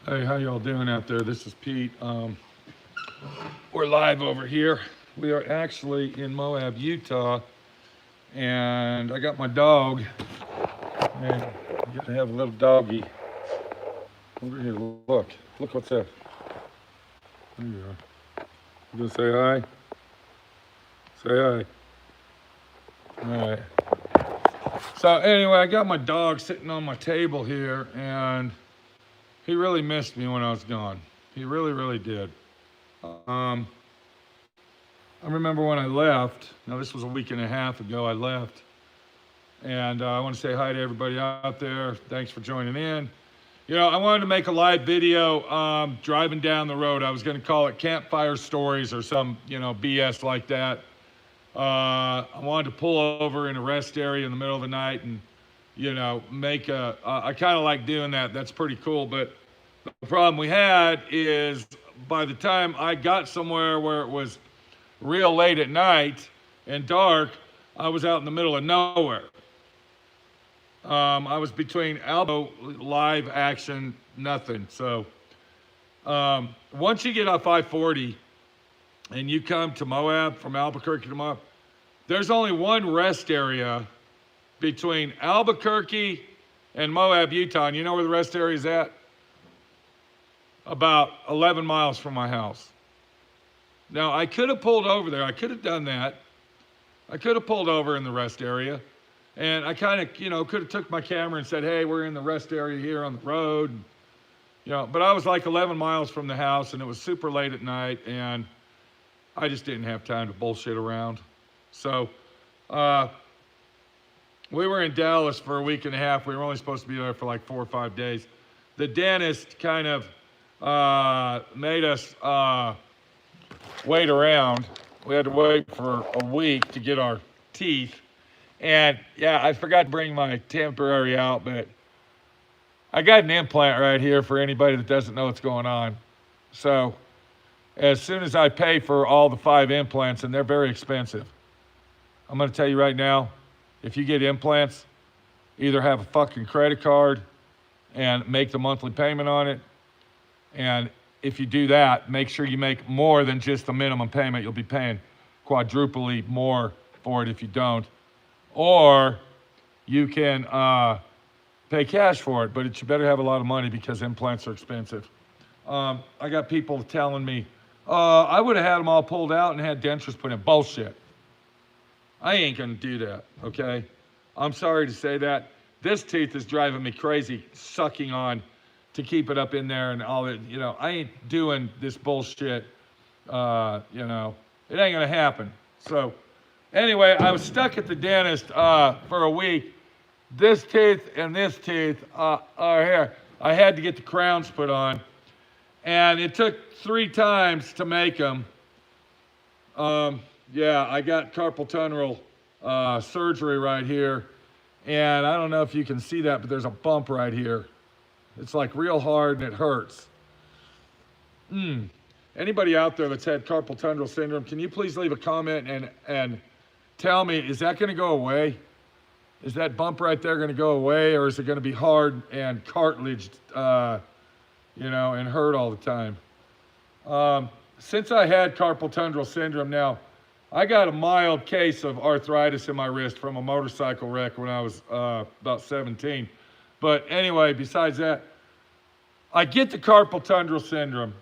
Hey, how y'all doing out there? This is Pete. We're live over here. We are actually in Moab, Utah, and I got my dog. And you gotta have a little doggy over here. Look what's up. There you are. You gonna say hi? Say hi. All right. So anyway, I got my dog sitting on my table here, and he really missed me when I was gone. He really, really did. Um, I remember when I left. Now this was a week and a half ago. I left, and I want to say hi to everybody out there. Thanks for joining in. You know, I wanted to make a live video driving down the road. I was going to call it Campfire Stories or some, BS like that. I wanted to pull over in a rest area in the middle of the night and, make I kind of like doing that. That's pretty cool. But the problem we had is by the time I got somewhere where it was real late at night and dark, I was out in the middle of nowhere. I was between Albo live action, nothing. So once you get off I-40 and you come to Moab from Albuquerque to Moab, there's only one rest area between Albuquerque and Moab, Utah. And you know where the rest area is at? About 11 miles from my house. Now, I could have pulled over there. I could have done that. I could have pulled over in the rest area. And I kind of, could have took my camera and said, hey, we're in the rest area here on the road. But I was like 11 miles from the house, and it was super late at night, and I just didn't have time to bullshit around. So we were in Dallas for a week and a half. We were only supposed to be there for like 4 or 5 days. The dentist kind of made us wait around. We had to wait for a week to get our teeth. And yeah, I forgot to bring my temporary out, but I got an implant right here for anybody that doesn't know what's going on. So as soon as I pay for all the 5 implants, and they're very expensive, I'm going to tell you right now, if you get implants, either have a fucking credit card and make the monthly payment on it. And if you do that, make sure you make more than just the minimum payment. You'll be paying quadruply more for it if you don't. Or you can pay cash for it, but you better have a lot of money because implants are expensive. I got people telling me, I would have had them all pulled out and had dentures put in. Bullshit. I ain't gonna do that, okay? I'm sorry to say that. This tooth is driving me crazy, sucking on to keep it up in there and all that. I ain't doing this bullshit. It ain't gonna happen. So anyway, I was stuck at the dentist for a week. This tooth and this tooth are here. I had to get the crowns put on, and it took 3 times to make them. Yeah, I got carpal tunnel surgery right here, and I don't know if you can see that, but there's a bump right here. It's like real hard and it hurts. Anybody out there that's had carpal tunnel syndrome, can you please leave a comment and tell me, is that going to go away? Is that bump right there going to go away, or is it going to be hard and cartilaged, and hurt all the time? Since I had carpal tunnel syndrome now, I got a mild case of arthritis in my wrist from a motorcycle wreck when I was about 17. But anyway, besides that, I get the carpal tunnel syndrome.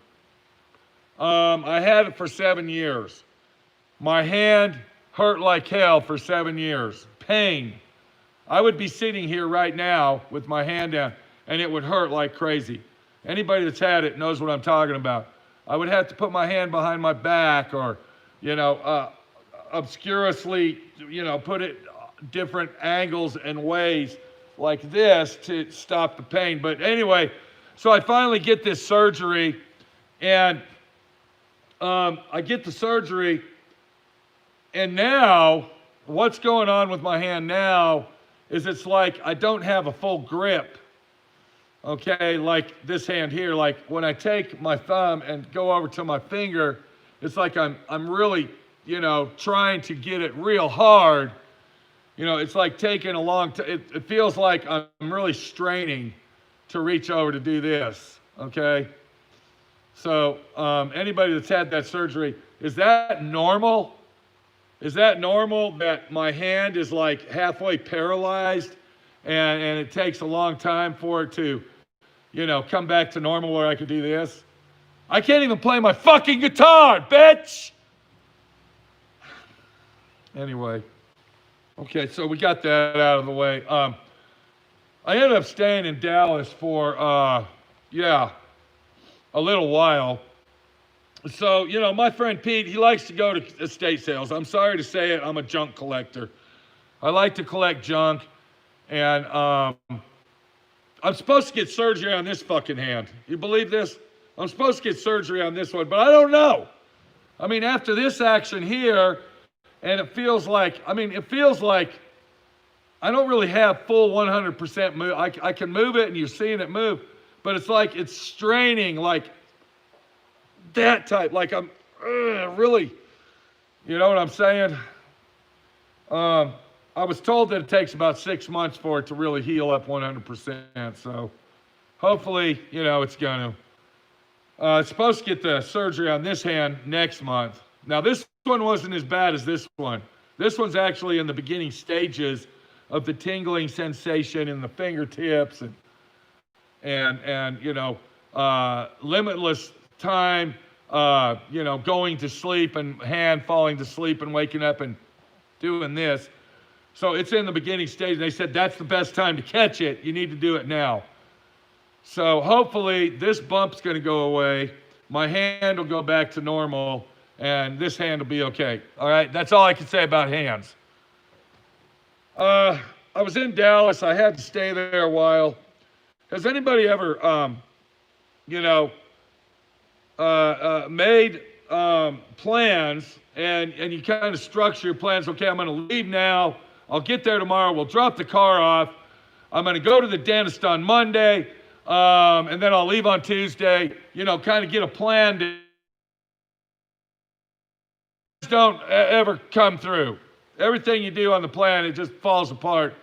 I had it for 7 years. My hand hurt like hell for 7 years. Pain. I would be sitting here right now with my hand down, and it would hurt like crazy. Anybody that's had it knows what I'm talking about. I would have to put my hand behind my back or, obscurously, put it different angles and ways like this to stop the pain. But anyway, so I finally get this surgery, and I get the surgery, and now what's going on with my hand now is it's like I don't have a full grip. Okay, like this hand here, like when I take my thumb and go over to my finger, it's like I'm really, trying to get it real hard. It's like taking a long time. It feels like I'm really straining to reach over to do this. Okay? So anybody that's had that surgery, is that normal? Is that normal that my hand is like halfway paralyzed and it takes a long time for it to, come back to normal where I can do this? I can't even play my fucking guitar, bitch! Anyway. Okay, so we got that out of the way. I ended up staying in Dallas for, a little while. So, my friend Pete, he likes to go to estate sales. I'm sorry to say it, I'm a junk collector. I like to collect junk, and I'm supposed to get surgery on this fucking hand. You believe this? I'm supposed to get surgery on this one, but I don't know. I mean, after this action here, and it feels like I don't really have full 100% move. I can move it, and you're seeing it move, but it's like it's straining, like that type, like I'm really, you know what I'm saying? I was told that it takes about 6 months for it to really heal up 100%, so hopefully, it's gonna. It's supposed to get the surgery on this hand next month. Now, this one wasn't as bad as this one. This one's actually in the beginning stages of the tingling sensation in the fingertips and limitless time, going to sleep and hand falling to sleep and waking up and doing this. So it's in the beginning stage. They said that's the best time to catch it. You need to do it now. So hopefully this bump's going to go away. My hand will go back to normal, and this hand will be okay. All right, that's all I can say about hands. I was in Dallas. I had to stay there a while. Has anybody ever, made plans and you kind of structure your plans? Okay, I'm going to leave now. I'll get there tomorrow. We'll drop the car off. I'm going to go to the dentist on Monday, and then I'll leave on Tuesday. Kind of get a plan to don't ever come through. Everything you do on the plan, it just falls apart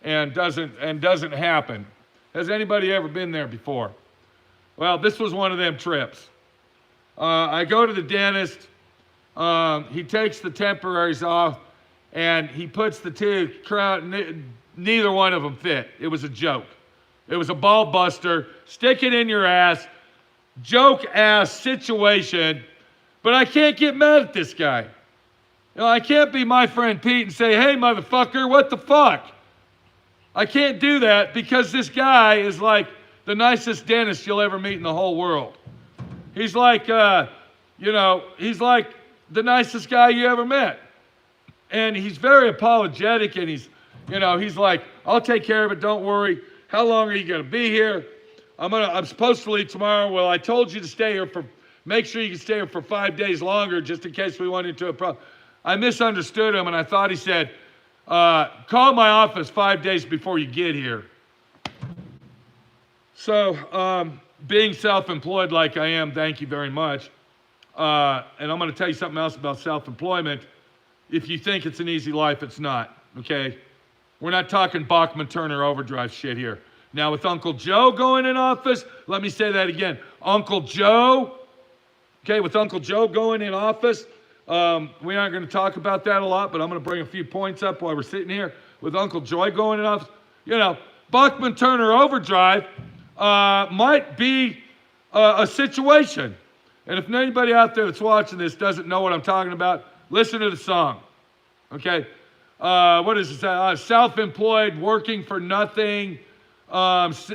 and doesn't happen. Has anybody ever been there before? Well, this was one of them trips. I go to the dentist. He takes the temporaries off, and he puts the tooth crown. Neither one of them fit. It was a joke. It was a ball buster. Stick it in your ass. Joke ass situation. But I can't get mad at this guy. I can't be my friend Pete and say, hey, motherfucker, what the fuck? I can't do that because this guy is like the nicest dentist you'll ever meet in the whole world. He's like, he's like the nicest guy you ever met. And he's very apologetic, and he's like, I'll take care of it, don't worry. How long are you going to be here? I'm supposed to leave tomorrow. Well, I told you to stay here make sure you can stay here for 5 days longer just in case we went into a problem. I misunderstood him, and I thought he said, call my office 5 days before you get here. So, being self-employed like I am, thank you very much. And I'm going to tell you something else about self-employment. If you think it's an easy life, it's not, okay? We're not talking Bachman-Turner overdrive shit here. Now, with Uncle Joe going in office, let me say that again. Uncle Joe, okay, with Uncle Joe going in office, we aren't going to talk about that a lot, but I'm going to bring a few points up while we're sitting here. With Uncle Joy going in office, Bachman-Turner overdrive might be a situation. And if anybody out there that's watching this doesn't know what I'm talking about, listen to the song, okay? What is it? Self-employed, working for nothing,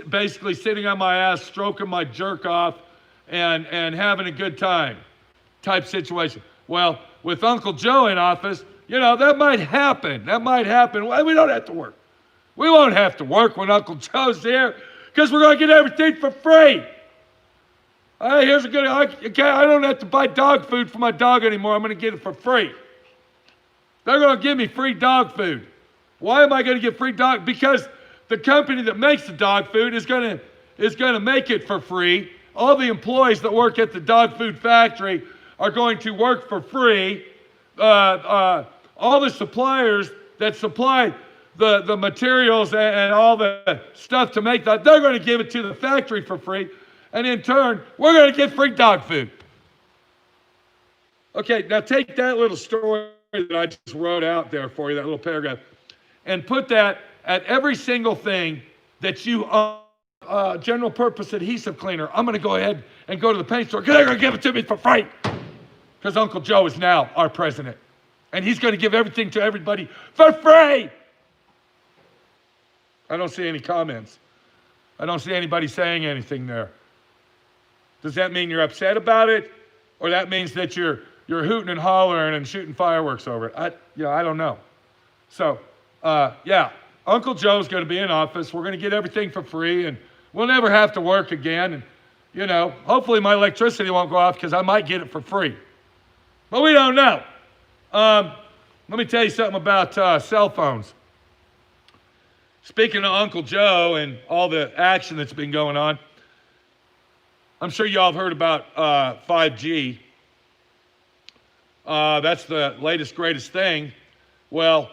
basically sitting on my ass, stroking my jerk off, and having a good time type situation. Well, with Uncle Joe in office, that might happen. That might happen. Well, we don't have to work. We won't have to work when Uncle Joe's here because we're going to get everything for free. Here's a good, okay, I don't have to buy dog food for my dog anymore. I'm going to get it for free. They're going to give me free dog food. Why am I going to get free dog? Because the company that makes the dog food is going to make it for free. All the employees that work at the dog food factory are going to work for free. All the suppliers that supply the materials and all the stuff to make that, they're going to give it to the factory for free. And in turn, we're going to get free dog food. Okay, now take that little story that I just wrote out there for you, that little paragraph, and put that at every single thing that you general purpose adhesive cleaner. I'm going to go ahead and go to the paint store because they're going to give it to me for free. Because Uncle Joe is now our president. And he's going to give everything to everybody for free. I don't see any comments. I don't see anybody saying anything there. Does that mean you're upset about it? Or that means that you're hooting and hollering and shooting fireworks over it? I don't know. So, yeah, Uncle Joe's going to be in office. We're going to get everything for free, and we'll never have to work again. And, hopefully my electricity won't go off because I might get it for free. But we don't know. Let me tell you something about cell phones. Speaking of Uncle Joe and all the action that's been going on, I'm sure y'all have heard about 5G. That's the latest, greatest thing. Well,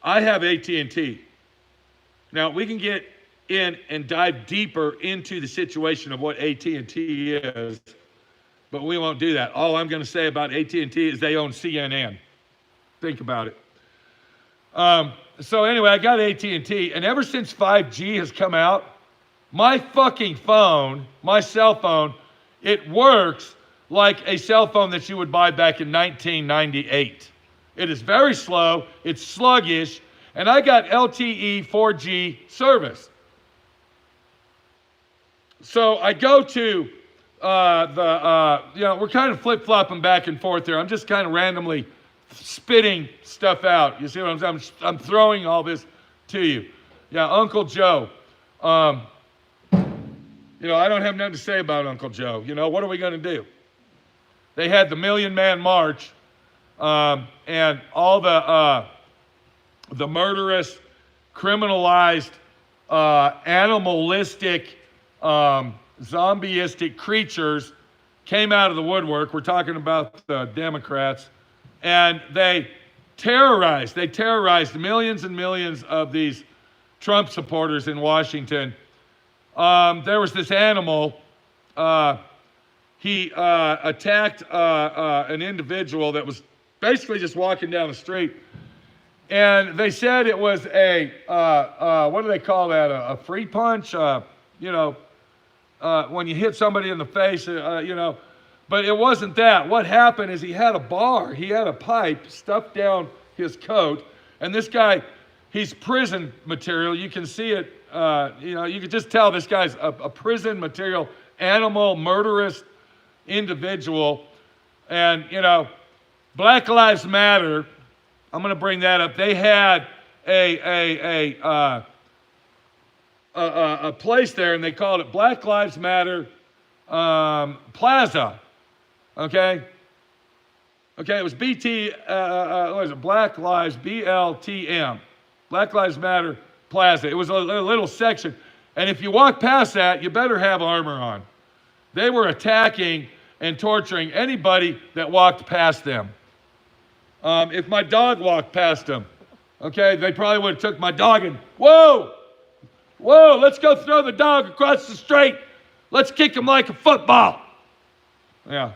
I have AT&T. Now, we can get in and dive deeper into the situation of what AT&T is, but we won't do that. All I'm going to say about AT&T is they own CNN. Think about it. So anyway, I got AT&T, and ever since 5G has come out, my fucking phone, my cell phone, it works like a cell phone that you would buy back in 1998. It is very slow, it's sluggish, and I got LTE 4G service. So I go to we're kind of flip-flopping back and forth here. I'm just kind of randomly spitting stuff out. You see what I'm throwing all this to you. Yeah, Uncle Joe. I don't have nothing to say about Uncle Joe. What are we going to do? They had the Million Man March, and all the murderous, criminalized, animalistic, zombieistic creatures came out of the woodwork. We're talking about the Democrats. And they terrorized millions and millions of these Trump supporters in Washington. There was this animal. He attacked an individual that was basically just walking down the street. And they said it was what do they call that? A free punch? When you hit somebody in the face, But it wasn't that. What happened is he had a pipe stuffed down his coat, and this guy, he's prison material. You can see it, you can just tell this guy's a prison material, animal, murderous individual. And, Black Lives Matter, I'm going to bring that up. They had a place there, and they called it Black Lives Matter Plaza. Okay, it was what is it? Black Lives, BLTM. Black Lives Matter Plaza. It was a little section. And if you walk past that, you better have armor on. They were attacking and torturing anybody that walked past them. If my dog walked past them, they probably would have took my dog and, whoa, let's go throw the dog across the street. Let's kick him like a football. Yeah.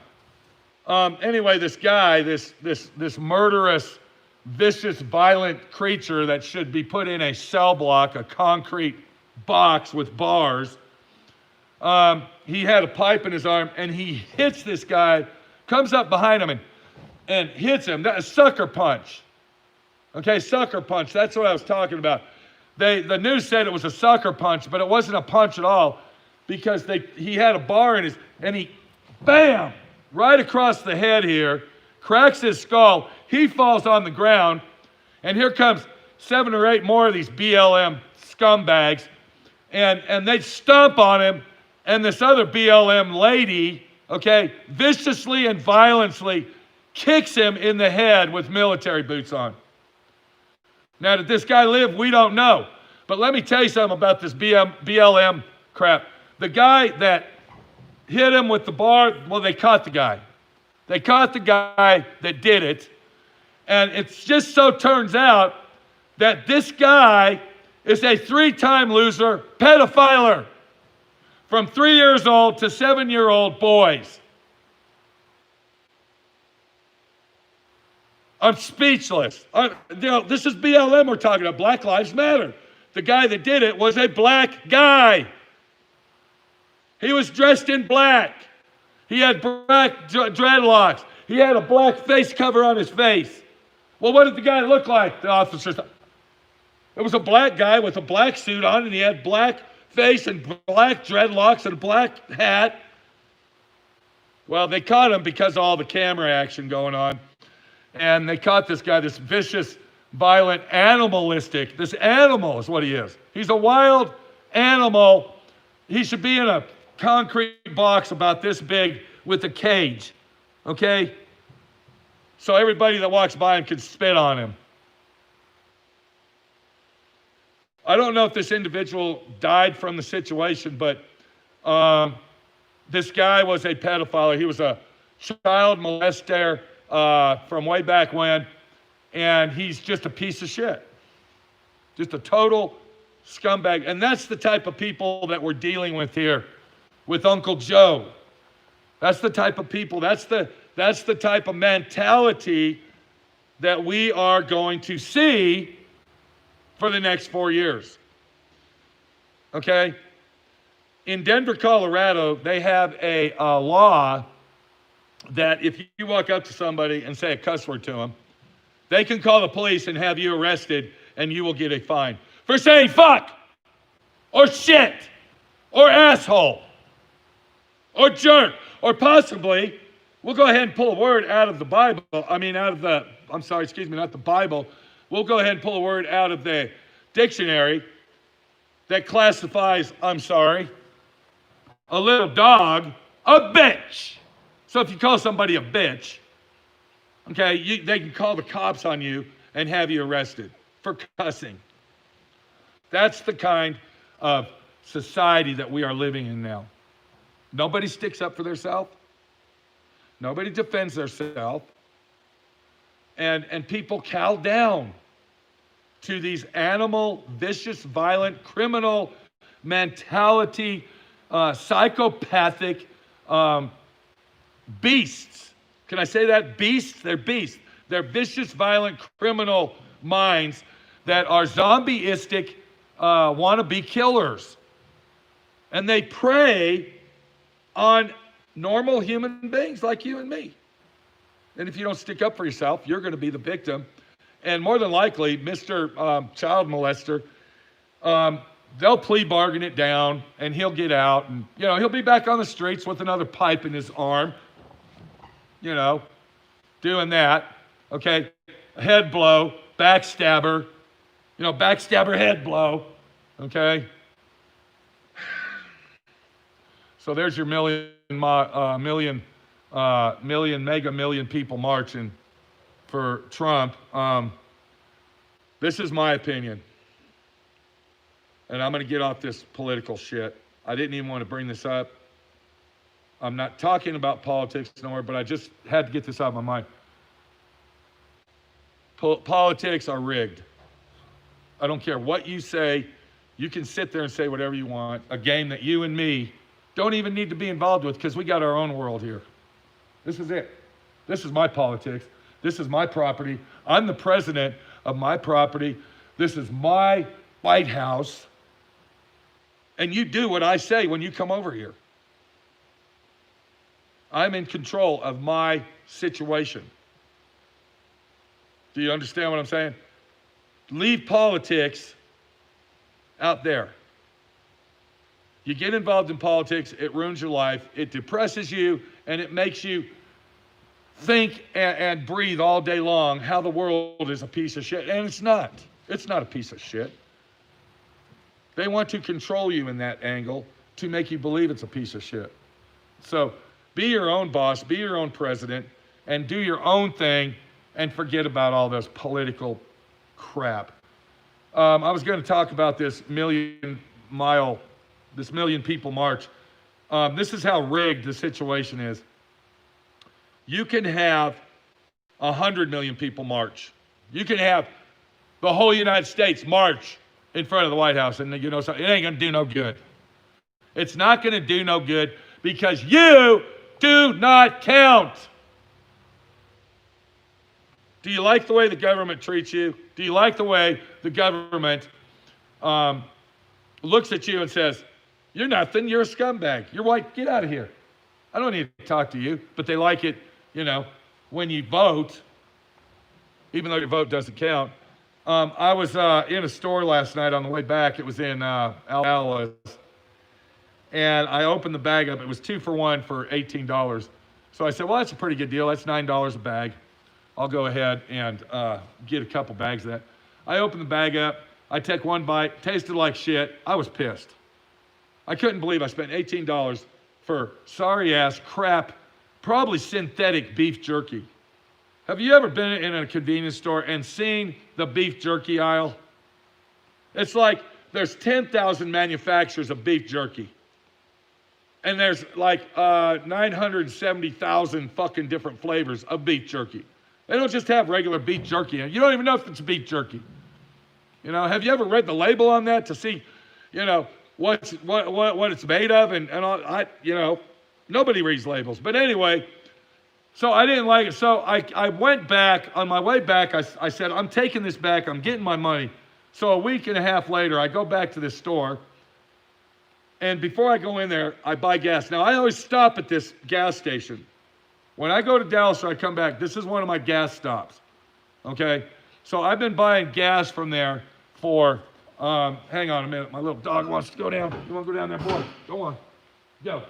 Anyway, this guy, this murderous, vicious, violent creature that should be put in a cell block, a concrete box with bars, he had a pipe in his arm, and he hits this guy, comes up behind him and hits him. That sucker punch. Sucker punch. That's what I was talking about. The news said it was a sucker punch, but it wasn't a punch at all because he had a bar in and he, bam, right across the head here, cracks his skull. He falls on the ground, and here comes 7 or 8 more of these BLM scumbags, and they stomp on him, and this other BLM lady, viciously and violently kicks him in the head with military boots on. Now, did this guy live? We don't know. But let me tell you something about this BLM crap. The guy that hit him with the bar, well, they caught the guy. They caught the guy that did it. And it just so turns out that this guy is a 3-time loser pedophiler. from 3 years old to 7-year-old boys. I'm speechless. This is BLM we're talking about, Black Lives Matter. The guy that did it was a black guy. He was dressed in black. He had black dreadlocks. He had a black face cover on his face. Well, what did the guy look like, the officer said? It was a black guy with a black suit on, and he had black face and black dreadlocks and a black hat. Well, they caught him because of all the camera action going on. And they caught this guy, this vicious, violent, animalistic. This animal is what he is. He's a wild animal. He should be in a concrete box about this big with a cage, okay? So everybody that walks by him can spit on him. I don't know if this individual died from the situation, but this guy was a pedophile. He was a child molester from way back when, and he's just a piece of shit. Just a total scumbag. And that's the type of people that we're dealing with here with Uncle Joe. That's the type of people, that's the type of mentality that we are going to see for the next 4 years. Okay? In Denver, Colorado, they have a law that if you walk up to somebody and say a cuss word to them, they can call the police and have you arrested, and you will get a fine for saying fuck or shit or asshole or jerk, or possibly we'll go ahead and pull a word out of the Bible. Not the Bible. We'll go ahead and pull a word out of the dictionary that classifies, a little dog, a bitch. So if you call somebody a bitch, okay, they can call the cops on you and have you arrested for cussing. That's the kind of society that we are living in now. Nobody sticks up for themselves. Nobody defends themselves. And people cow down to these animal, vicious, violent, criminal mentality, psychopathic beasts. Can I say that? Beasts? They're beasts. They're vicious, violent, criminal minds that are zombieistic, wannabe killers. And they prey on normal human beings like you and me. And if you don't stick up for yourself, you're going to be the victim. And more than likely, Mr. Child Molester, they'll plea bargain it down, and he'll get out, and he'll be back on the streets with another pipe in his arm, doing that. Okay, head blow, backstabber, backstabber head blow. Okay. So there's your mega million people marching for Trump. This is my opinion. And I'm going to get off this political shit. I didn't even want to bring this up. I'm not talking about politics nowhere, but I just had to get this out of my mind. Politics are rigged. I don't care what you say. You can sit there and say whatever you want. A game that you and me don't even need to be involved with because we got our own world here. This is it. This is my politics. This is my property. I'm the president of my property. This is my White House. And you do what I say when you come over here. I'm in control of my situation. Do you understand what I'm saying? Leave politics out there. You get involved in politics, it ruins your life, it depresses you, and it makes you think and breathe all day long how the world is a piece of shit. And it's not. It's not a piece of shit. They want to control you in that angle to make you believe it's a piece of shit. So be your own boss, be your own president, and do your own thing, and forget about all this political crap. I was going to talk about this million people march. This is how rigged the situation is. You can have 100 million people march. You can have the whole United States march in front of the White House, and it ain't going to do no good. It's not going to do no good because you do not count. Do you like the way the government treats you? Do you like the way the government looks at you and says, you're nothing, you're a scumbag, you're white, get out of here. I don't need to talk to you, but they like it, when you vote, even though your vote doesn't count. I was in a store last night on the way back. It was in Alice. And I opened the bag up. It was 2 for $1 for $18. So I said, well, that's a pretty good deal. That's $9 a bag. I'll go ahead and get a couple bags of that. I opened the bag up. I take one bite. Tasted like shit. I was pissed. I couldn't believe I spent $18 for sorry-ass crap, probably synthetic beef jerky. Have you ever been in a convenience store and seen the beef jerky aisle? It's like there's 10,000 manufacturers of beef jerky. And there's like 970,000 fucking different flavors of beef jerky. They don't just have regular beef jerky in it. You don't even know if it's beef jerky. Have you ever read the label on that to see, what it's made of and all? Nobody reads labels. But anyway, so I didn't like it. So I went back. On my way back, I said, I'm taking this back. I'm getting my money. So a week and a half later, I go back to this store. And before I go in there, I buy gas. Now, I always stop at this gas station. When I go to Dallas or I come back, this is one of my gas stops. Okay? So I've been buying gas from there for, hang on a minute. My little dog wants to go down. You want to go down there, boy? Go on. Go.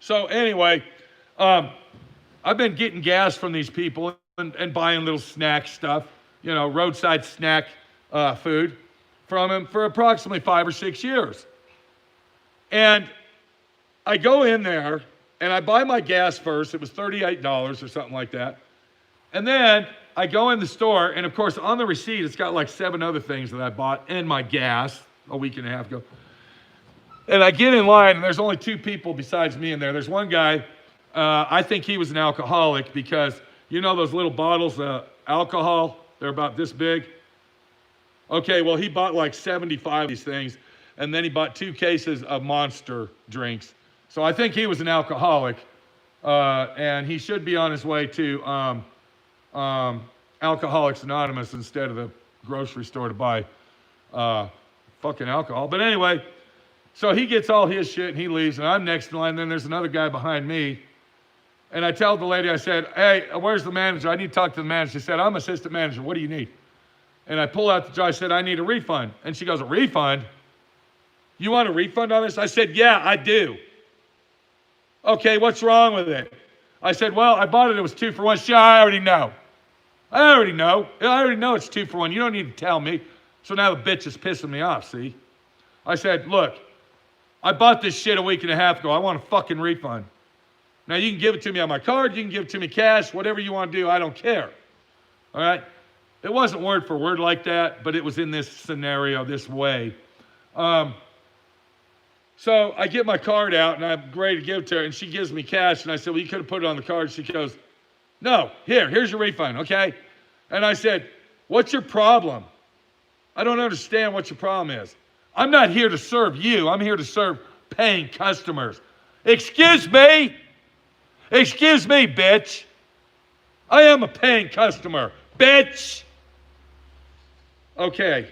So anyway, I've been getting gas from these people and buying little snack stuff, roadside snack food from them for approximately 5 or 6 years. And I go in there and I buy my gas first. It was $38 or something like that. And then I go in the store, and of course on the receipt it's got like 7 other things that I bought and my gas a week and a half ago. And I get in line, and there's only 2 people besides me in there. There's one guy, I think he was an alcoholic because, those little bottles of alcohol, they're about this big. Okay, well, he bought like 75 of these things, and then he bought 2 cases of Monster drinks. So I think he was an alcoholic, and he should be on his way to Alcoholics Anonymous instead of the grocery store to buy fucking alcohol. But anyway, so he gets all his shit, and he leaves, and I'm next in line. Then there's another guy behind me, and I tell the lady, I said, hey, where's the manager? I need to talk to the manager. She said, I'm assistant manager. What do you need? And I pull out the jar. I said, I need a refund. And she goes, a refund? You want a refund on this? I said, yeah, I do. Okay, what's wrong with it? I said, well, I bought it. It was 2 for $1. She, I already know. I already know it's 2 for $1. You don't need to tell me. So now the bitch is pissing me off, see? I said, look, I bought this shit a week and a half ago. I want a fucking refund. Now, you can give it to me on my card. You can give it to me cash. Whatever you want to do, I don't care. All right? It wasn't word for word like that, but it was in this scenario, this way. So I get my card out, and I'm ready to give it to her, and she gives me cash. And I said, well, you could have put it on the card. She goes, no, here's your refund, okay? And I said, what's your problem? I don't understand what your problem is. I'm not here to serve you. I'm here to serve paying customers. Excuse me? Excuse me, bitch. I am a paying customer, bitch. Okay.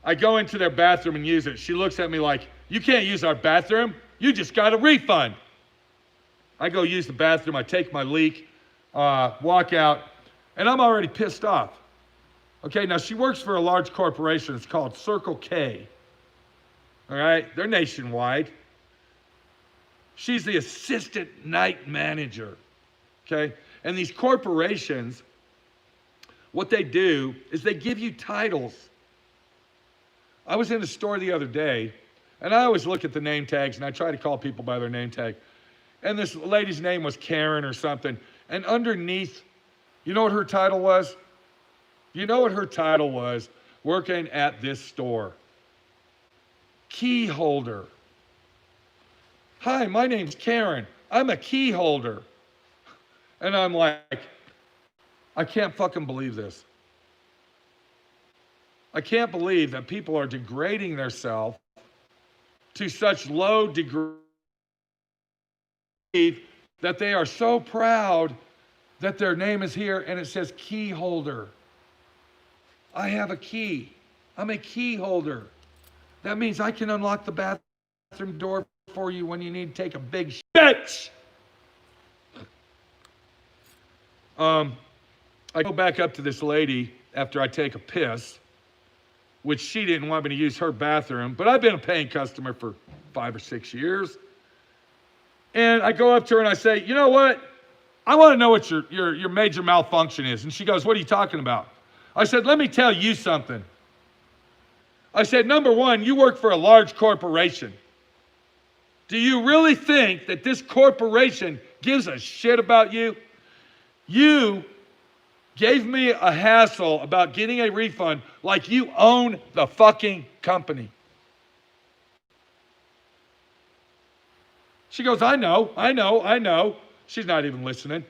I go into their bathroom and use it. She looks at me like, you can't use our bathroom. You just got a refund. I go use the bathroom. I take my leak, walk out, and I'm already pissed off. Okay, now she works for a large corporation. It's called Circle K. All right, they're nationwide. She's the assistant night manager. Okay, and these corporations, what they do is they give you titles. I was in a store the other day, and I always look at the name tags, and I try to call people by their name tag. And this lady's name was Karen or something. And underneath, you know what her title was? You know what her title was working at this store? Key holder. Hi, my name's Karen. I'm a key holder. And I'm like, I can't fucking believe this. I can't believe that people are degrading themselves to such low degree that they are so proud that their name is here and it says key holder. I have a key. I'm a key holder. That means I can unlock the bathroom door for you when you need to take a big shit. I go back up to this lady after I take a piss, which she didn't want me to use her bathroom, but I've been a paying customer for 5 or 6 years. And I go up to her and I say, you know what? I want to know what your major malfunction is. And she goes, what are you talking about? I said, let me tell you something. I said, number one, you work for a large corporation. Do you really think that this corporation gives a shit about you? You gave me a hassle about getting a refund like you own the fucking company. She goes, I know. She's not even listening.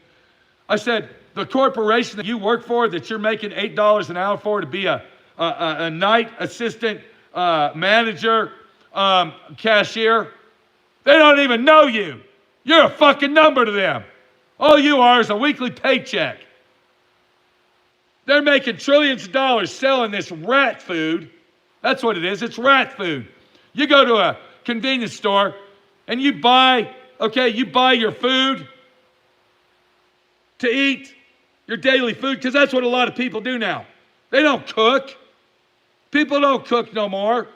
I said, the corporation that you work for, that you're making $8 an hour for to be a night assistant, manager, cashier, they don't even know you. You're a fucking number to them. All you are is a weekly paycheck. They're making trillions of dollars selling this rat food. That's what it is. It's rat food. You go to a convenience store and you buy your food to eat, your daily food, because that's what a lot of people do now. They don't cook. People don't cook no more.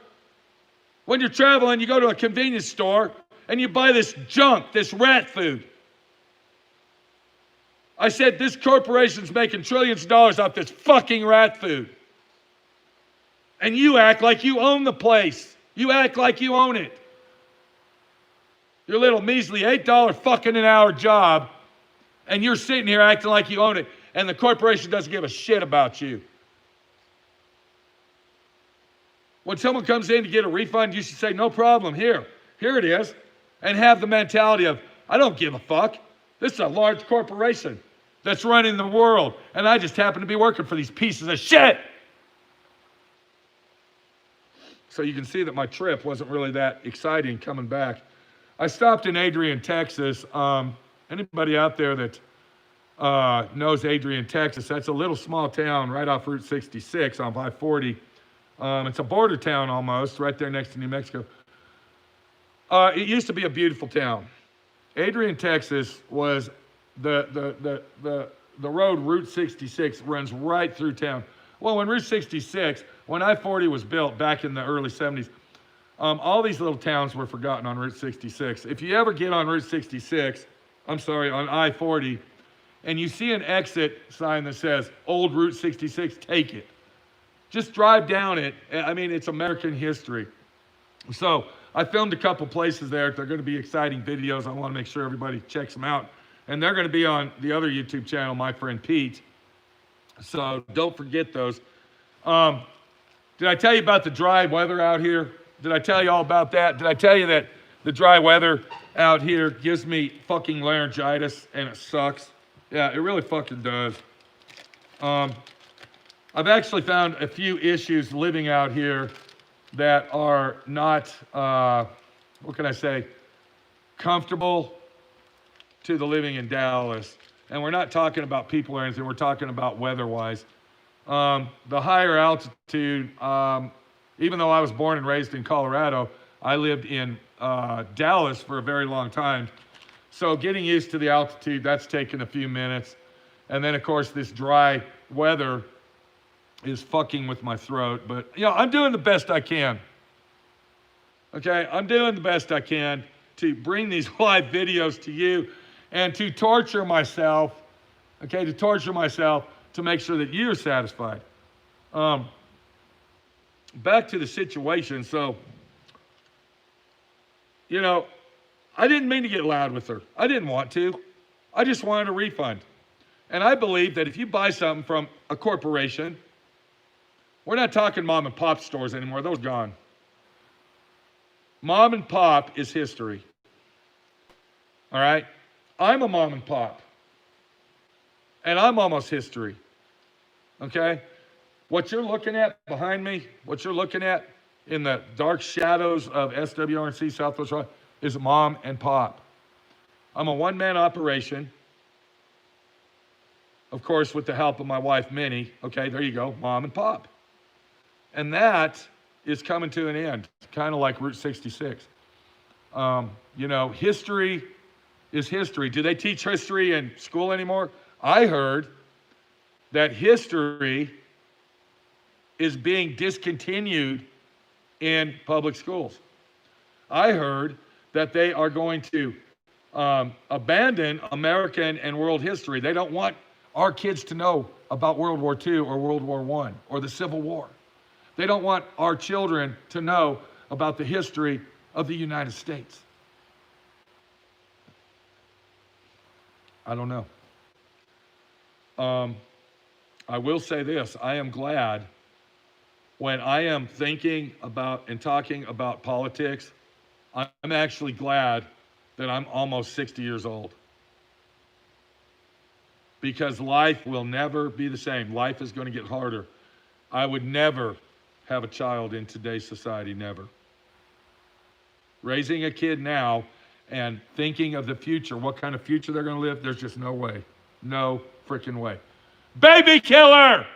When you're traveling, you go to a convenience store and you buy this junk, this rat food. I said, this corporation's making trillions of dollars off this fucking rat food. And you act like you own the place. You act like you own it. Your little measly $8 fucking an hour job, and you're sitting here acting like you own it, and the corporation doesn't give a shit about you. When someone comes in to get a refund, you should say, no problem, here it is, and have the mentality of, I don't give a fuck. This is a large corporation that's running the world, and I just happen to be working for these pieces of shit. So you can see that my trip wasn't really that exciting coming back. I stopped in Adrian, Texas. Anybody out there that knows Adrian, Texas, that's a little small town right off Route 66 on I-40. It's a border town almost, right there next to New Mexico. It used to be a beautiful town. Adrian, Texas was the road, Route 66, runs right through town. Well, when Route 66, when I-40 was built back in the early 70s, all these little towns were forgotten on Route 66. If you ever get on Route 66, on I-40, and you see an exit sign that says, Old Route 66, take it. Just drive down it. I mean, it's American history. So I filmed a couple places there. They're going to be exciting videos. I want to make sure everybody checks them out. And they're going to be on the other YouTube channel, My Friend Pete. So don't forget those. Did I tell you about the dry weather out here? Did I tell you all about that? Did I tell you that the dry weather out here gives me fucking laryngitis and it sucks? Yeah, it really fucking does. I've actually found a few issues living out here that are not, what can I say, comfortable to the living in Dallas. And we're not talking about people or anything, we're talking about weather-wise. The higher altitude, even though I was born and raised in Colorado, I lived in Dallas for a very long time. So getting used to the altitude, that's taken a few minutes. And then, of course, this dry weather is fucking with my throat. But, you know, I'm doing the best I can. Okay, I'm doing the best I can to bring these live videos to you and to torture myself, okay, to make sure that you're satisfied. Back to the situation. So, you know, I didn't mean to get loud with her. I didn't want to. I just wanted a refund. And I believe that if you buy something from a corporation, we're not talking mom and pop stores anymore. Those are gone. Mom and pop is history. All right? I'm a mom and pop. And I'm almost history. Okay? What you're looking at behind me, what you're looking at, in the dark shadows of SWRC Southwest Raleigh is mom and pop. I'm a one-man operation, of course, with the help of my wife, Minnie. Okay, there you go, mom and pop. And that is coming to an end, kind of like Route 66. History is history. Do they teach history in school anymore? I heard that history is being discontinued in public schools. I heard that they are going to abandon American and world history. They don't want our kids to know about World War II or World War I or the Civil War. They don't want our children to know about the history of the United States. I don't know. I will say this. I am glad when I am thinking about and talking about politics, I'm actually glad that I'm almost 60 years old. Because life will never be the same. Life is going to get harder. I would never have a child in today's society, never. Raising a kid now and thinking of the future, what kind of future they're going to live, there's just no way. No freaking way. Baby killer!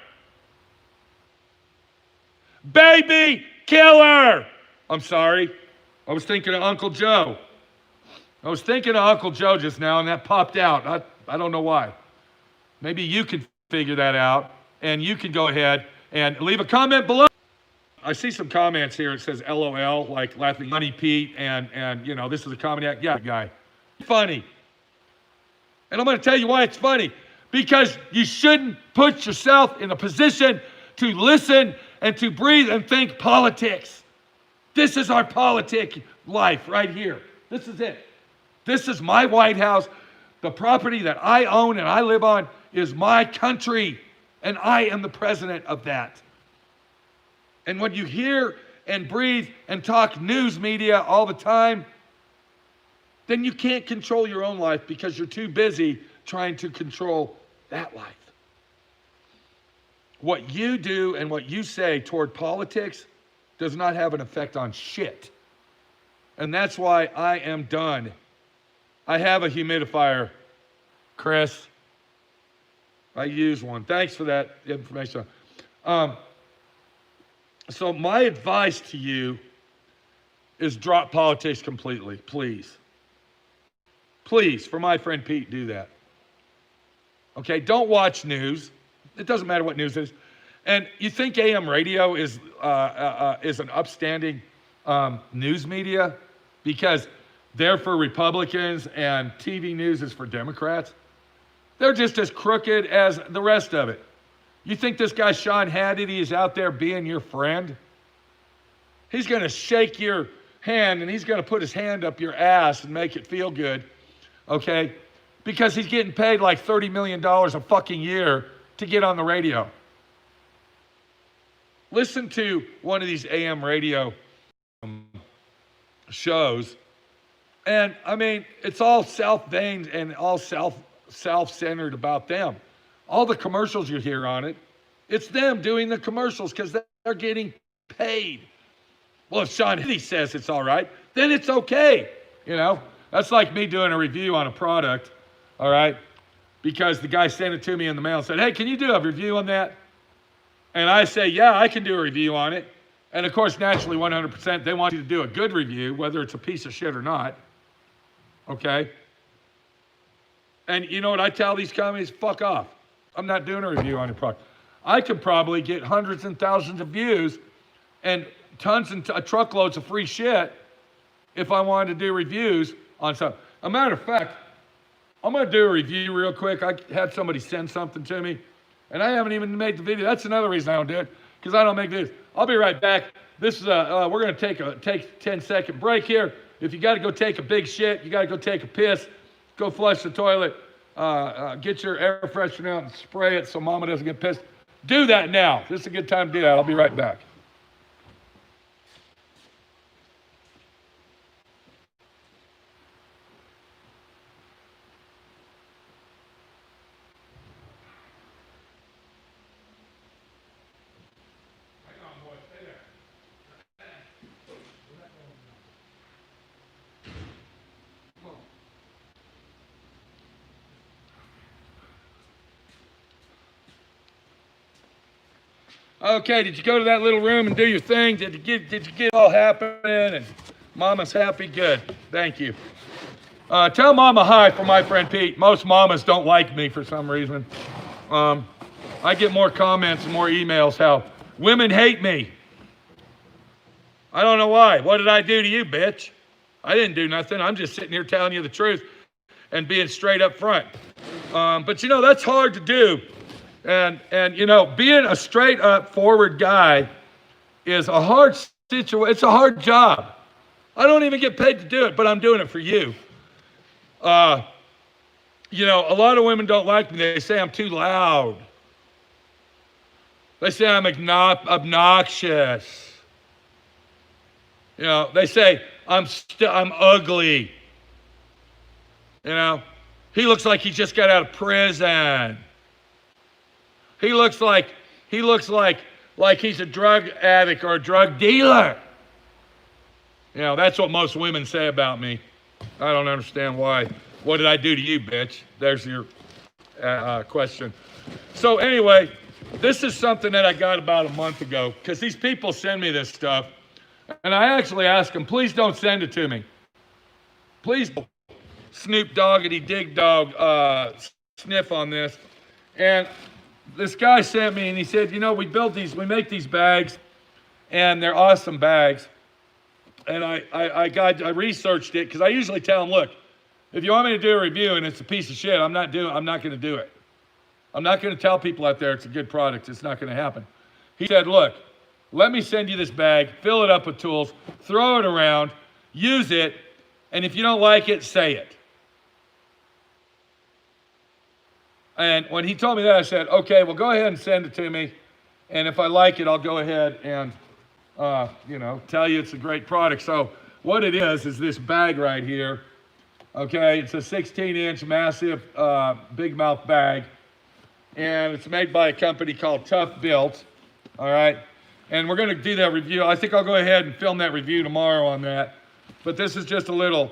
Baby killer! I'm sorry. I was thinking of Uncle Joe. I was thinking of Uncle Joe just now, and that popped out. I don't know why. Maybe you can figure that out, and you can go ahead and leave a comment below. I see some comments here. It says LOL, like laughing Money Pete, and this is a comedy act. Yeah, guy. Funny. And I'm going to tell you why it's funny. Because you shouldn't put yourself in a position to listen and to breathe and think politics. This is our politic life right here. This is it. This is my White House. The property that I own and I live on is my country, and I am the president of that. And when you hear and breathe and talk news media all the time, then you can't control your own life because you're too busy trying to control that life. What you do and what you say toward politics does not have an effect on shit. And that's why I am done. I have a humidifier, Chris. I use one. Thanks for that information. So my advice to you is drop politics completely, please. Please, for my friend Pete, do that. Okay, don't watch news. It doesn't matter what news it is. And you think AM radio is an upstanding news media because they're for Republicans and TV news is for Democrats? They're just as crooked as the rest of it. You think this guy Sean Hannity is out there being your friend? He's going to shake your hand and he's going to put his hand up your ass and make it feel good, okay? Because he's getting paid like $30 million a fucking year to get on the radio. Listen to one of these AM radio shows, and I mean, it's all self-vain and all self-centered about them. All the commercials you hear on it, it's them doing the commercials because they're getting paid. Well, if Sean Hannity says it's all right, then it's okay. That's like me doing a review on a product, all right? Because the guy sent it to me in the mail and said, hey, can you do a review on that? And I say, yeah, I can do a review on it. And of course, naturally, 100%, they want you to do a good review, whether it's a piece of shit or not, okay? And you know what I tell these companies? Fuck off. I'm not doing a review on your product. I could probably get hundreds and thousands of views and tons and truckloads of free shit if I wanted to do reviews on something. A matter of fact, I'm going to do a review real quick. I had somebody send something to me, and I haven't even made the video. That's another reason I don't do it, because I don't make videos. I'll be right back. This is we're going to take a 10-second break here. If you got to go take a big shit, you got to go take a piss, go flush the toilet, get your air freshener out and spray it so mama doesn't get pissed. Do that now. This is a good time to do that. I'll be right back. Hang on, boy. Stay there. Okay, did you go to that little room and do your thing? Did you get it all happening? And Mama's happy? Good. Thank you. Tell Mama hi for my friend Pete. Most mamas don't like me for some reason. I get more comments and more emails how women hate me. I don't know why. What did I do to you, bitch? I didn't do nothing. I'm just sitting here telling you the truth and being straight up front. But you know, that's hard to do. And you know, being a straight up forward guy is a hard situation. It's a hard job. I don't even get paid to do it, but I'm doing it for you. You know, a lot of women don't like me. They say I'm too loud. They say I'm obnoxious. You know, they say I'm ugly. You know, he looks like he just got out of prison. He looks like he's a drug addict or a drug dealer. You know, that's what most women say about me. I don't understand why. What did I do to you, bitch? There's your question. So anyway, this is something that I got about a month ago because these people send me this stuff. And I actually ask them, please don't send it to me. Please don't. Snoop Doggity Dig Dog sniff on this. And this guy sent me and he said, you know, we make these bags and they're awesome bags. And I researched it because I usually tell them, look, if you want me to do a review and it's a piece of shit, I'm not going to do it. I'm not going to tell people out there it's a good product. It's not going to happen. He said, look, let me send you this bag, fill it up with tools, throw it around, use it, and if you don't like it, say it. And when he told me that, I said, okay, well, go ahead and send it to me. And if I like it, I'll go ahead and, you know, tell you it's a great product. So what it is this bag right here. Okay, it's a 16-inch massive big mouth bag. And it's made by a company called Tough Built. All right. And we're going to do that review. I think I'll go ahead and film that review tomorrow on that. But this is just a little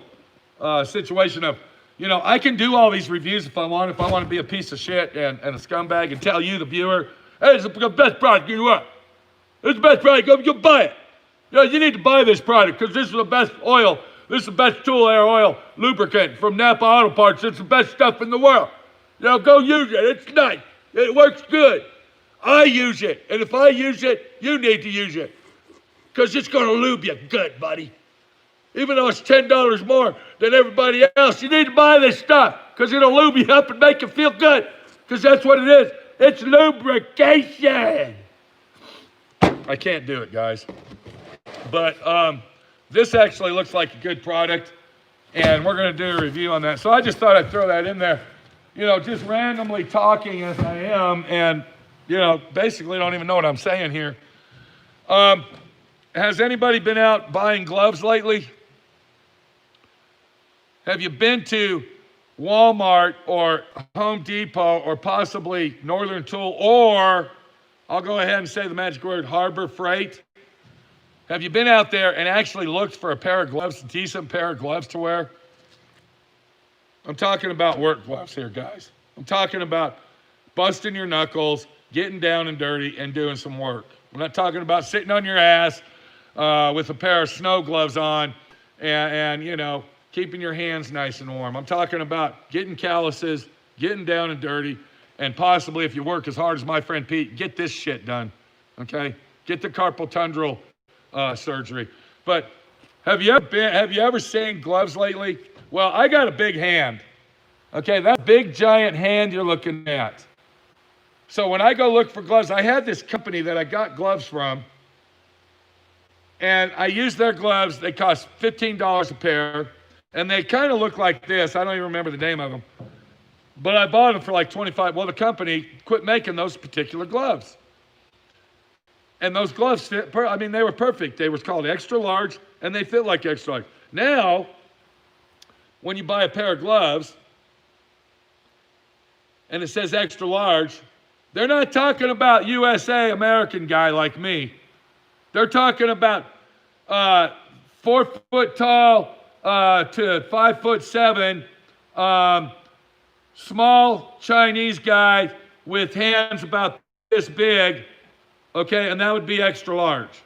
situation of, you know, I can do all these reviews if I want. If I want to be a piece of shit and a scumbag and tell you, the viewer, hey, it's the best product you want. It's the best product. Go buy it. You know, you need to buy this product because this is the best oil. This is the best tool air oil lubricant from Napa Auto Parts. It's the best stuff in the world. You know, go use it. It's nice. It works good. I use it. And if I use it, you need to use it. Because it's going to lube you good, buddy. Even though it's $10 more than everybody else, you need to buy this stuff. Because it'll lube you up and make you feel good. Because that's what it is. It's lubrication. I can't do it, guys. But this actually looks like a good product. And we're going to do a review on that. So I just thought I'd throw that in there. You know, just randomly talking as I am. And, you know, basically don't even know what I'm saying here. Has anybody been out buying gloves lately? Have you been to Walmart or Home Depot or possibly Northern Tool or, I'll go ahead and say the magic word, Harbor Freight? Have you been out there and actually looked for a pair of gloves, a decent pair of gloves to wear? I'm talking about work gloves here, guys. I'm talking about busting your knuckles, getting down and dirty, and doing some work. I'm not talking about sitting on your ass with a pair of snow gloves on and you know, keeping your hands nice and warm. I'm talking about getting calluses, getting down and dirty, and possibly, if you work as hard as my friend Pete, get this shit done, okay? Get the carpal tunnel surgery. But have you ever seen gloves lately? Well, I got a big hand, okay? That big giant hand you're looking at. So when I go look for gloves, I had this company that I got gloves from, and I used their gloves. They cost $15 a pair, and they kind of look like this. I don't even remember the name of them. But I bought them for like $25. Well, the company quit making those particular gloves. And those gloves fit, they were perfect. They were called extra large, and they fit like extra large. Now, when you buy a pair of gloves, and it says extra large, they're not talking about USA American guy like me. They're talking about 4 foot tall to 5'7", small Chinese guy with hands about this big Okay, and that would be extra large.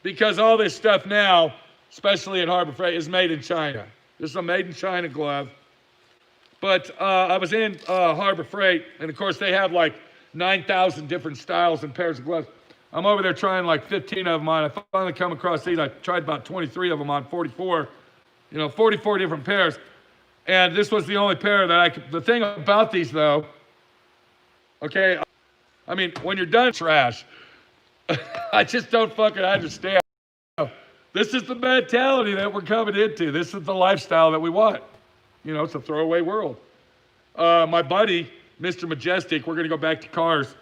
Because all this stuff now, especially in Harbor Freight, is made in China. This is a made in China glove. But I was in Harbor Freight, and of course they have like 9,000 different styles and pairs of gloves. I'm over there trying like 15 of them on. I finally come across these. I tried about 23 of them on, 44. 44 different pairs. And this was the only pair that I could. The thing about these though, okay, I mean, when you're done trash, I just don't fucking understand. This is the mentality that we're coming into. This is the lifestyle that we want. It's a throwaway world. My buddy, Mr. Majestic, we're going to go back to cars,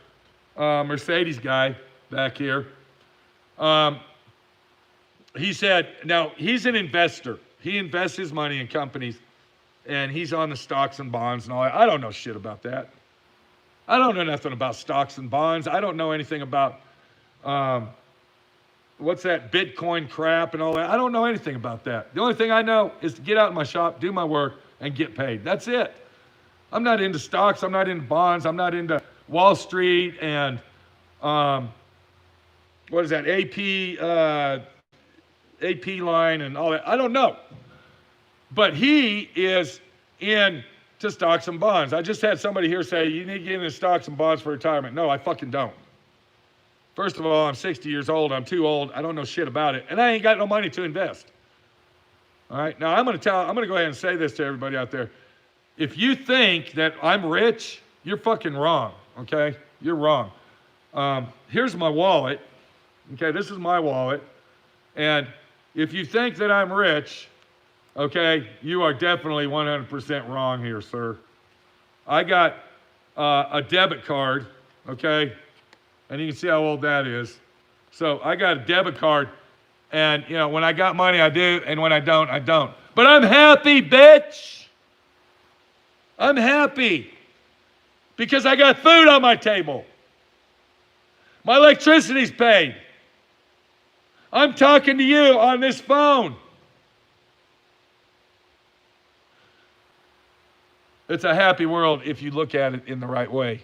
Mercedes guy back here. He said, now he's an investor. He invests his money in companies, and he's on the stocks and bonds and all that. I don't know shit about that. I don't know nothing about stocks and bonds. I don't know anything about, what's that Bitcoin crap and all that. I don't know anything about that. The only thing I know is to get out in my shop, do my work, and get paid. That's it. I'm not into stocks. I'm not into bonds. I'm not into Wall Street and, what is that, AP line and all that. I don't know. But he is into stocks and bonds. I just had somebody here say, you need to get into stocks and bonds for retirement. No, I fucking don't. First of all, I'm 60 years old. I'm too old. I don't know shit about it. And I ain't got no money to invest. All right, now I'm going to go ahead and say this to everybody out there. If you think that I'm rich, you're fucking wrong, okay? You're wrong. Here's my wallet. Okay, this is my wallet. And if you think that I'm rich, okay, you are definitely 100% wrong here, sir. I got a debit card, okay? And you can see how old that is. So I got a debit card. And, when I got money, I do. And when I don't, I don't. But I'm happy, bitch. I'm happy. Because I got food on my table. My electricity's paid. I'm talking to you on this phone. It's a happy world if you look at it in the right way.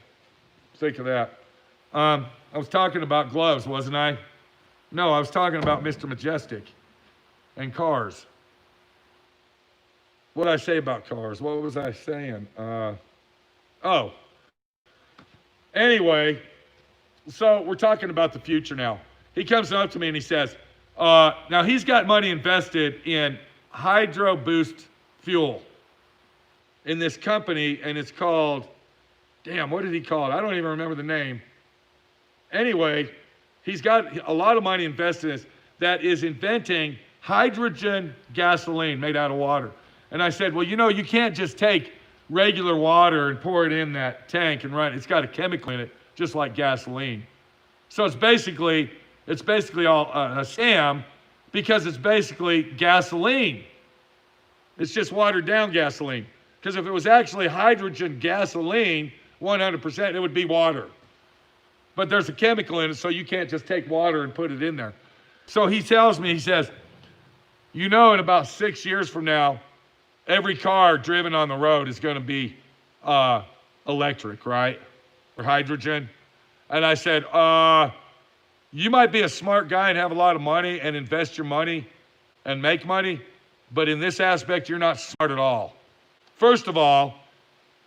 Think of that. I was talking about gloves, wasn't I? No, I was talking about Mr. Majestic and cars. What did I say about cars? What was I saying? Anyway, so we're talking about the future now. He comes up to me and he says, now he's got money invested in Hydro Boost fuel in this company, and it's called, what did he call it? I don't even remember the name. Anyway, he's got a lot of money invested in this that is inventing hydrogen gasoline made out of water. And I said, well, you can't just take regular water and pour it in that tank and run it. It's got a chemical in it, just like gasoline. So it's basically all a scam because it's basically gasoline. It's just watered down gasoline. Because if it was actually hydrogen gasoline, 100%, it would be water. But there's a chemical in it, so you can't just take water and put it in there. So he tells me, he says, in about 6 years from now, every car driven on the road is going to be electric, right? Or hydrogen. And I said, you might be a smart guy and have a lot of money and invest your money and make money, but in this aspect, you're not smart at all. First of all,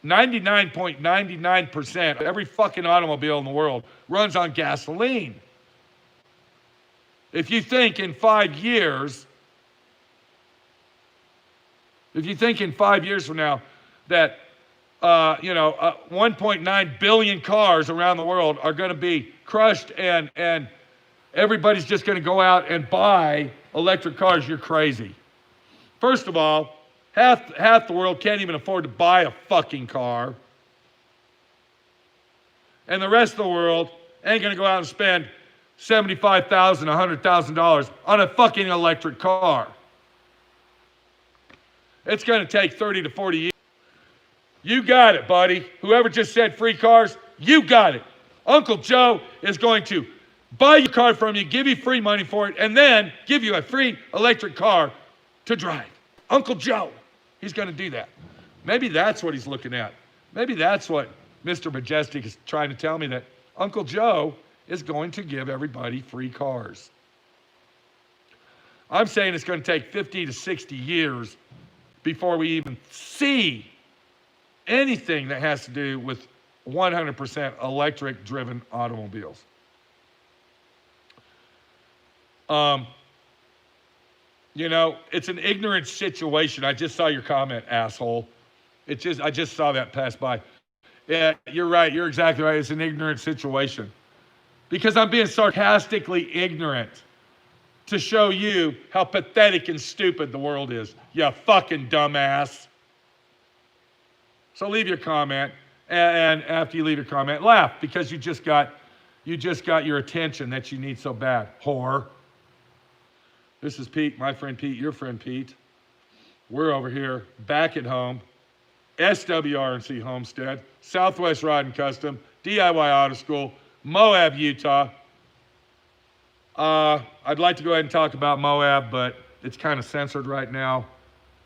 99.99% of every fucking automobile in the world runs on gasoline. If you think in 5 years from now that 1.9 billion cars around the world are going to be crushed and everybody's just going to go out and buy electric cars, you're crazy. First of all, half the world can't even afford to buy a fucking car. And the rest of the world ain't going to go out and spend $75,000, $100,000 on a fucking electric car. It's going to take 30 to 40 years. You got it, buddy. Whoever just said free cars, you got it. Uncle Joe is going to buy your car from you, give you free money for it, and then give you a free electric car to drive. Uncle Joe, he's going to do that. Maybe that's what he's looking at. Maybe that's what Mr. Majestic is trying to tell me, that Uncle Joe is going to give everybody free cars. I'm saying it's going to take 50 to 60 years before we even see anything that has to do with 100% electric driven automobiles. You know, it's an ignorant situation. I just saw your comment, asshole. I just saw that pass by. Yeah, you're right. You're exactly right. It's an ignorant situation. Because I'm being sarcastically ignorant to show you how pathetic and stupid the world is. You fucking dumbass. So leave your comment, and after you leave your comment, laugh, because you just got your attention that you need so bad, whore. This is Pete, my friend Pete, your friend Pete. We're over here, back at home, SWRNC Homestead, Southwest Rod and Custom, D.I.Y Auto School, Moab, Utah. I'd like to go ahead and talk about Moab, but it's kind of censored right now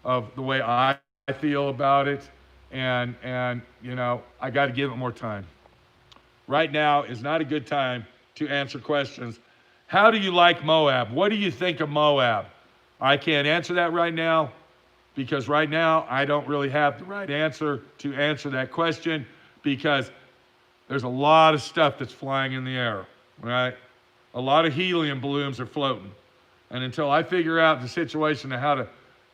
of the way I feel about it. And you know, I got to give it more time. Right now is not a good time to answer questions. How do you like Moab? What do you think of Moab? I can't answer that right now because right now I don't really have the right answer to answer that question because there's a lot of stuff that's flying in the air, right? A lot of helium balloons are floating. And until I figure out the situation of how to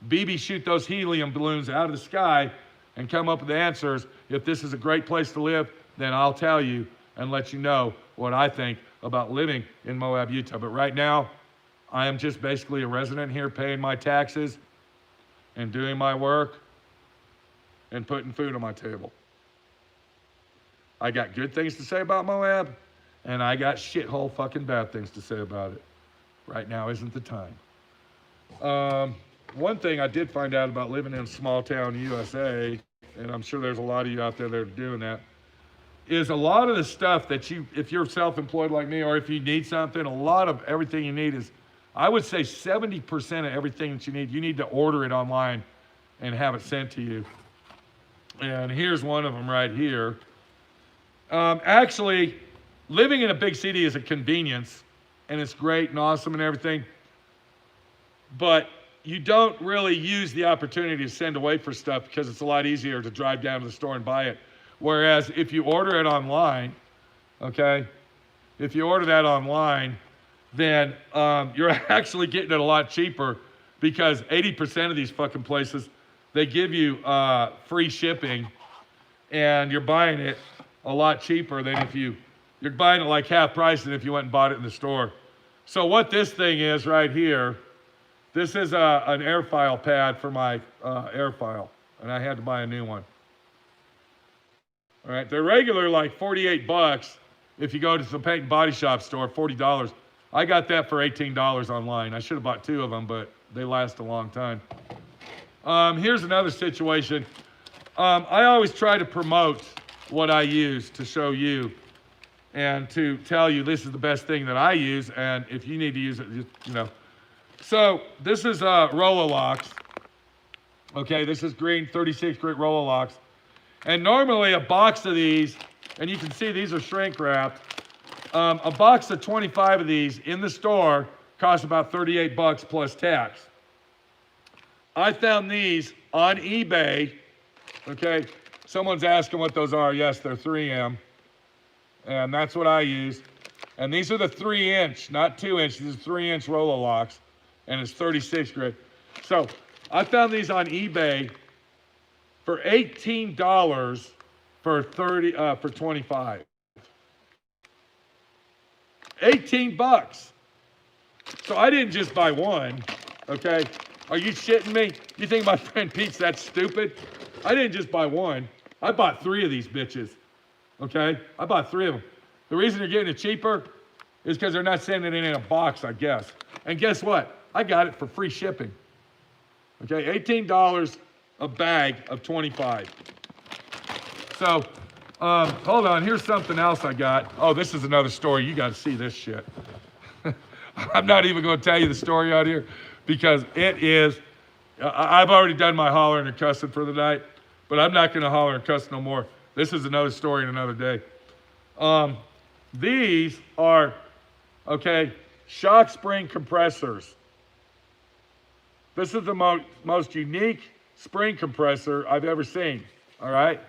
BB shoot those helium balloons out of the sky and come up with the answers, if this is a great place to live, then I'll tell you and let you know what I think about living in Moab, Utah. But right now, I am just basically a resident here paying my taxes and doing my work and putting food on my table. I got good things to say about Moab, and I got shithole fucking bad things to say about it. Right now isn't the time. One thing I did find out about living in small town USA, and I'm sure there's a lot of you out there that are doing that, is a lot of the stuff that you, if you're self-employed like me, or if you need something, a lot of everything you need is, I would say 70% of everything that you need to order it online and have it sent to you. And here's one of them right here. Actually, living in a big city is a convenience, and it's great and awesome and everything, but you don't really use the opportunity to send away for stuff because it's a lot easier to drive down to the store and buy it. Whereas if you order it online, okay, if you order that online, then you're actually getting it a lot cheaper because 80% of these fucking places, they give you free shipping and you're buying it a lot cheaper than if you're buying it like half price than if you went and bought it in the store. So what this thing is right here, this is an air file pad for my air file, and I had to buy a new one. All right, they're regular like 48 bucks if you go to the paint and body shop store, $40. I got that for $18 online. I should have bought two of them, but they last a long time. Here's another situation. I always try to promote what I use to show you and to tell you this is the best thing that I use, and if you need to use it, you know. So this is Rololocks. Okay, this is green 36 grit Rololocks. And normally a box of these, and you can see these are shrink wrapped, a box of 25 of these in the store costs about 38 bucks plus tax. I found these on eBay, okay? Someone's asking what those are. Yes, they're 3M, and that's what I use. And these are the 3-inch, not 2-inch, these are 3-inch Rololocks, and it's 36 grit. So I found these on eBay for $18 for 25. 18 bucks. So I didn't just buy one, okay? Are you shitting me? You think my friend Pete's that stupid? I didn't just buy one. I bought 3 of these bitches, okay? I bought 3 of them. The reason they're getting it cheaper is because they're not sending it in a box, I guess. And guess what? I got it for free shipping. Okay, $18 a bag of 25. So, hold on, here's something else I got. Oh, this is another story. You got to see this shit. I'm not even going to tell you the story out here because it is, I've already done my hollering and cussing for the night, but I'm not going to holler and cuss no more. This is another story in another day. These are, okay, shock spring compressors. This is the most unique spring compressor I've ever seen, all right?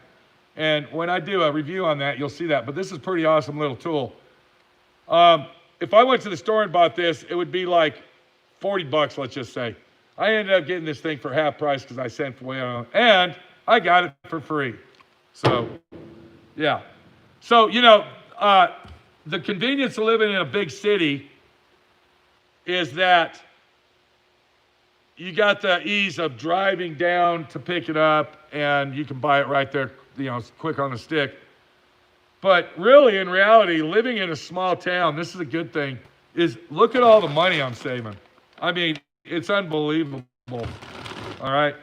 And when I do a review on that, you'll see that. But this is a pretty awesome little tool. If I went to the store and bought this, it would be like 40 bucks, let's just say. I ended up getting this thing for half price because I sent away on it. And I got it for free. So, yeah. So, the convenience of living in a big city is that you got the ease of driving down to pick it up, and you can buy it right there, quick on the stick. But really, in reality, living in a small town, this is a good thing, is look at all the money I'm saving. I mean, it's unbelievable. All right?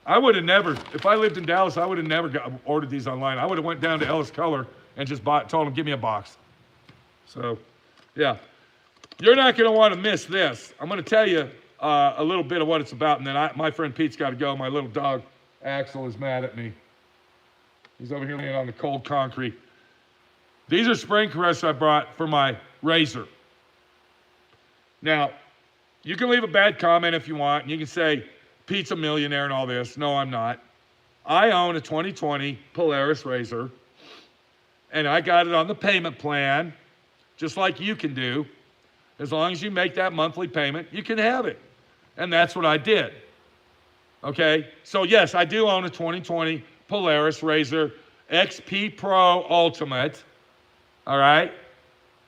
I would have never, if I lived in Dallas, I would have never ordered these online. I would have went down to Ellis Color and just told them, give me a box. So, yeah. You're not going to want to miss this. I'm going to tell you a little bit of what it's about, and then my friend Pete's got to go. My little dog, Axel, is mad at me. He's over here laying on the cold concrete. These are spring compressors I brought for my razor. Now, you can leave a bad comment if you want, and you can say, Pete's a millionaire and all this. No, I'm not. I own a 2020 Polaris razor, and I got it on the payment plan, just like you can do. As long as you make that monthly payment, you can have it. And that's what I did. Okay? So, yes, I do own a 2020 Polaris razor XP Pro Ultimate. All right?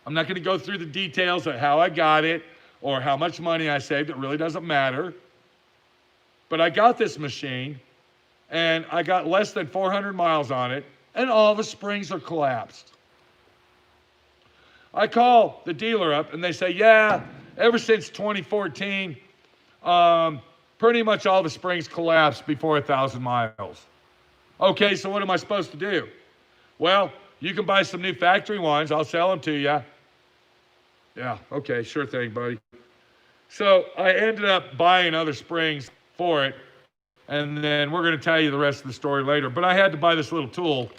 I'm not going to go through the details of how I got it or how much money I saved. It really doesn't matter. But I got this machine, and I got less than 400 miles on it, and all the springs are collapsed. I call the dealer up, and they say, yeah, ever since 2014, pretty much all the springs collapsed before 1,000 miles. Okay, so what am I supposed to do? Well, you can buy some new factory ones. I'll sell them to you. Yeah, okay, sure thing, buddy. So I ended up buying other springs for it, and then we're going to tell you the rest of the story later. But I had to buy this little tool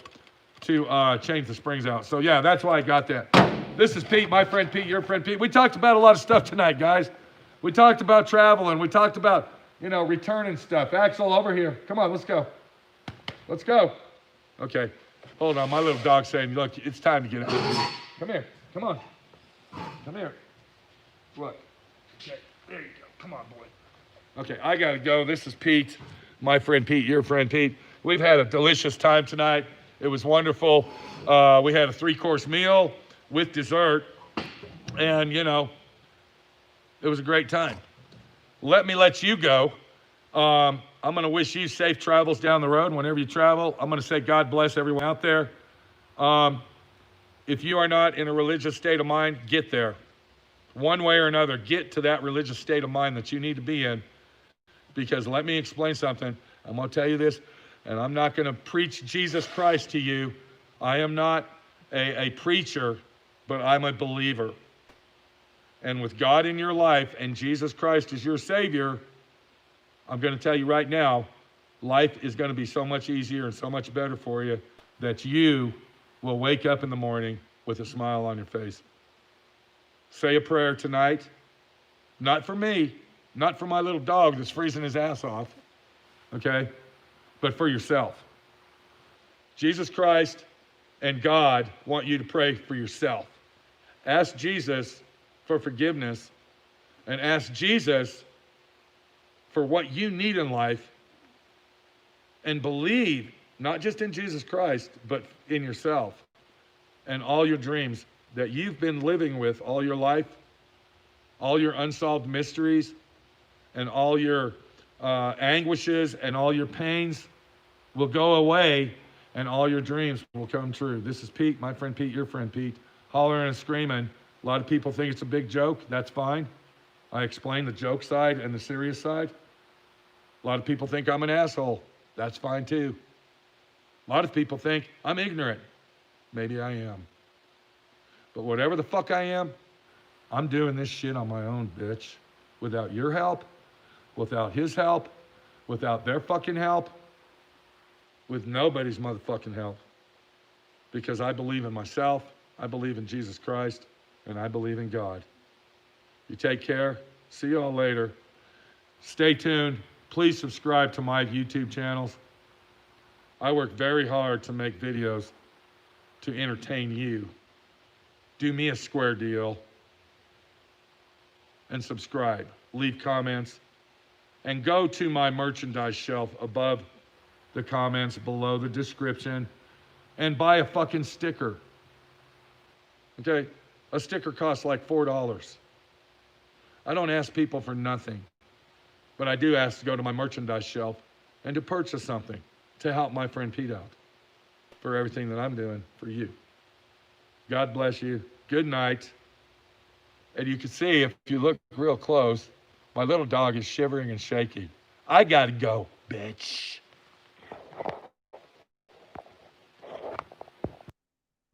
to change the springs out. So, yeah, that's why I got that. This is Pete, my friend Pete, your friend Pete. We talked about a lot of stuff tonight, guys. We talked about travel, and we talked about, returning stuff. Axel, over here. Come on, let's go. Let's go. Okay. Hold on. My little dog's saying, look, it's time to get out. Come here. Come on. Come here. Look. Okay. There you go. Come on, boy. Okay, I got to go. This is Pete, my friend Pete, your friend Pete. We've had a delicious time tonight. It was wonderful. We had a 3-course meal with dessert, and, it was a great time. Let me let you go. I'm going to wish you safe travels down the road whenever you travel. I'm going to say God bless everyone out there. If you are not in a religious state of mind, get there. One way or another, get to that religious state of mind that you need to be in. Because let me explain something. I'm going to tell you this, and I'm not going to preach Jesus Christ to you. I am not a preacher, but I'm a believer. And with God in your life and Jesus Christ as your Savior, I'm going to tell you right now, life is going to be so much easier and so much better for you that you will wake up in the morning with a smile on your face. Say a prayer tonight, not for me, not for my little dog that's freezing his ass off, okay, but for yourself. Jesus Christ and God want you to pray for yourself. Ask Jesus for forgiveness and ask Jesus for what you need in life, and believe not just in Jesus Christ, but in yourself and all your dreams that you've been living with all your life, all your unsolved mysteries, and all your anguishes and all your pains will go away, and all your dreams will come true. This is Pete, my friend Pete, your friend Pete, hollering and screaming. A lot of people think it's a big joke. That's fine. I explain the joke side and the serious side. A lot of people think I'm an asshole. That's fine too. A lot of people think I'm ignorant. Maybe I am. But whatever the fuck I am, I'm doing this shit on my own, bitch. Without your help, without his help, without their fucking help, with nobody's motherfucking help. Because I believe in myself, I believe in Jesus Christ, and I believe in God. You take care. See you all later. Stay tuned. Please subscribe to my YouTube channels. I work very hard to make videos to entertain you. Do me a square deal and subscribe. Leave comments. And go to my merchandise shelf above the comments, below the description, and buy a fucking sticker. Okay? A sticker costs like $4. I don't ask people for nothing, but I do ask to go to my merchandise shelf and to purchase something to help my friend Pete out for everything that I'm doing for you. God bless you. Good night. And you can see, if you look real close, my little dog is shivering and shaking. I gotta go, bitch.